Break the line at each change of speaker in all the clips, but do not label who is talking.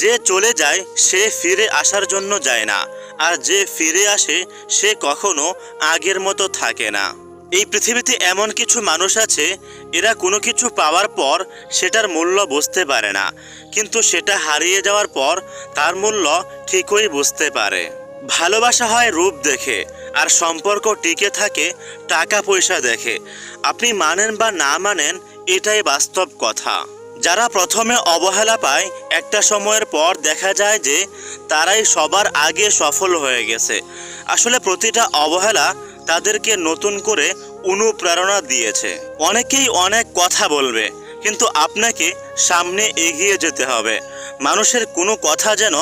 যে চলে যায় সে ফিরে আসার জন্য যায় না, আর যে ফিরে আসে সে কখনো আগের মতো থাকে না। এই পৃথিবীতে এমন কিছু মানুষ আছে, এরা কোনো কিছু পাওয়ার পর সেটার মূল্য বুঝতে পারে না, কিন্তু সেটা হারিয়ে যাওয়ার পর তার মূল্য ঠিকই বুঝতে পারে। ভালোবাসা হয় রূপ দেখে, আর সম্পর্ক টিকে থাকে টাকা পয়সা দেখে। আপনি মানেন বা না মানেন, এটাই বাস্তব কথা। যারা প্রথমে অবহেলা পায়, একটা সময়ের পর দেখা যায় যে তারাই সবার আগে সফল হয়ে গেছে। আসলে প্রতিটা অবহেলা তাদেরকে নতুন করে অনুপ্রেরণা দিয়েছে। অনেকেই অনেক কথা বলবে, কিন্তু আপনাকে সামনে এগিয়ে যেতে হবে। মানুষের কোনো কথা যেন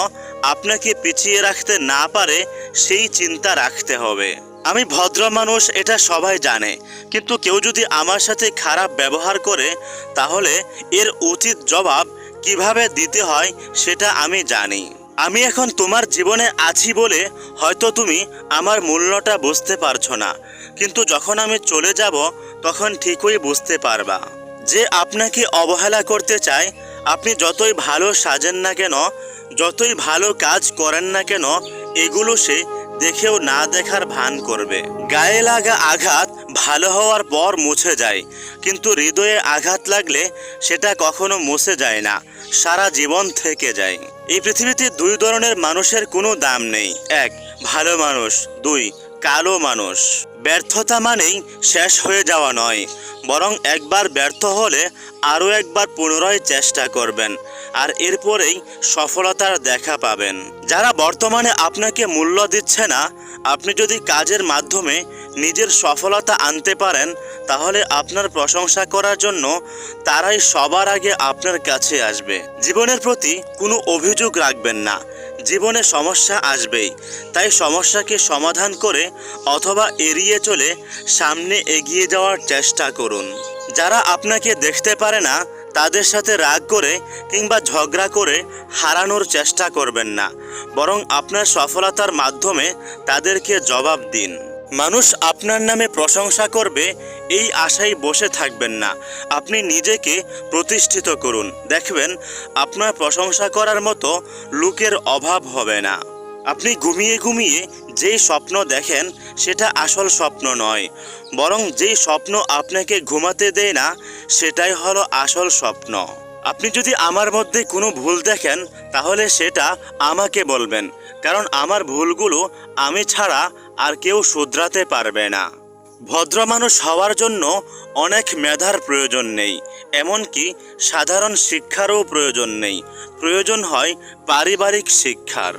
আপনাকে পিছিয়ে রাখতে না পারে, সেই চিন্তা রাখতে হবে। আমি ভদ্র মানুষ, এটা সবাই জানে, কিন্তু কেউ যদি আমার সাথে খারাপ ব্যবহার করে, তাহলে এর উচিত জবাব কিভাবে দিতে হয় সেটা আমি জানি। আমি এখন তোমার জীবনে আছি বলে হয়তো তুমি আমার মূল্যটা বুঝতে পারছো না, কিন্তু যখন আমি চলে যাব তখন ঠিকই বুঝতে পারবা। যে আপনাকে অবহেলা করতে চায়, আপনি যতই ভালো সাজেন না কেন, যতই ভালো কাজ করেন না কেন, এগুলো সে দেখেও না দেখার ভান করবে। গায়ে লাগা আঘাত ভালো হওয়ার পর মুছে যায়, কিন্তু হৃদয়ে আঘাত লাগলে সেটা কখনো মুছে যায় না, সারা জীবন থেকে যায়। এই পৃথিবীতে দুই ধরনের মানুষের কোনো দাম নেই। এক, ভালো মানুষ। দুই, কালো মানুষ। ব্যর্থতা মানেই শেষ হয়ে যাওয়া নয়, বরং একবার ব্যর্থ হলে আরও একবার পুনরায় চেষ্টা করবেন, আর এরপরেই সফলতার দেখা পাবেন। যারা বর্তমানে আপনাকে মূল্য দিচ্ছে না, আপনি যদি কাজের মাধ্যমে নিজের সফলতা আনতে পারেন, তাহলে আপনার প্রশংসা করার জন্য তারাই সবার আগে আপনার কাছে আসবে। জীবনের প্রতি কোনো অভিযোগ রাখবেন না। জীবনে সমস্যা আসবেই, তাই সমস্যাকে সমাধান করে অথবা এড়িয়ে চলে সামনে এগিয়ে যাওয়ার চেষ্টা করুন। যারা আপনাকে দেখতে পারে না, তাদের সাথে রাগ করে কিংবা ঝগড়া করে হারানোর চেষ্টা করবেন না, বরং আপনার সফলতার মাধ্যমে তাদেরকে জবাব দিন। মানুষ আপনার নামে প্রশংসা করবে এই আশায় বসে থাকবেন না, আপনি নিজেকে প্রতিষ্ঠিত করুন। দেখবেন আপনার প্রশংসা করার মতো লোকের অভাব হবে না। আপনি ঘুমিয়ে ঘুমিয়ে যেই স্বপ্ন দেখেন সেটা আসল স্বপ্ন নয়, বরং যেই স্বপ্ন আপনাকে ঘুমাতে দেয় না সেটাই হলো আসল স্বপ্ন। আপনি যদি আমার মধ্যে কোনো ভুল দেখেন, তাহলে সেটা আমাকে বলবেন, কারণ আমার ভুলগুলো আমি ছাড়া আর কেউ শুধরাতে পারবে না। ভদ্র মানুষ হওয়ার জন্য অনেক মেধার প্রয়োজন নেই, এমনকি সাধারণ শিক্ষারও প্রয়োজন নেই। প্রয়োজন হয় পারিবারিক শিক্ষার।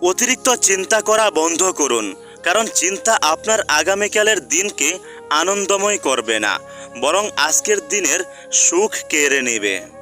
অতিরিক্ত চিন্তা করা বন্ধ করুন, কারণ চিন্তা আপনার আগামীকালের দিনকে আনন্দময় করবে না, বরং আজকের দিনের সুখ কেড়ে নেবে।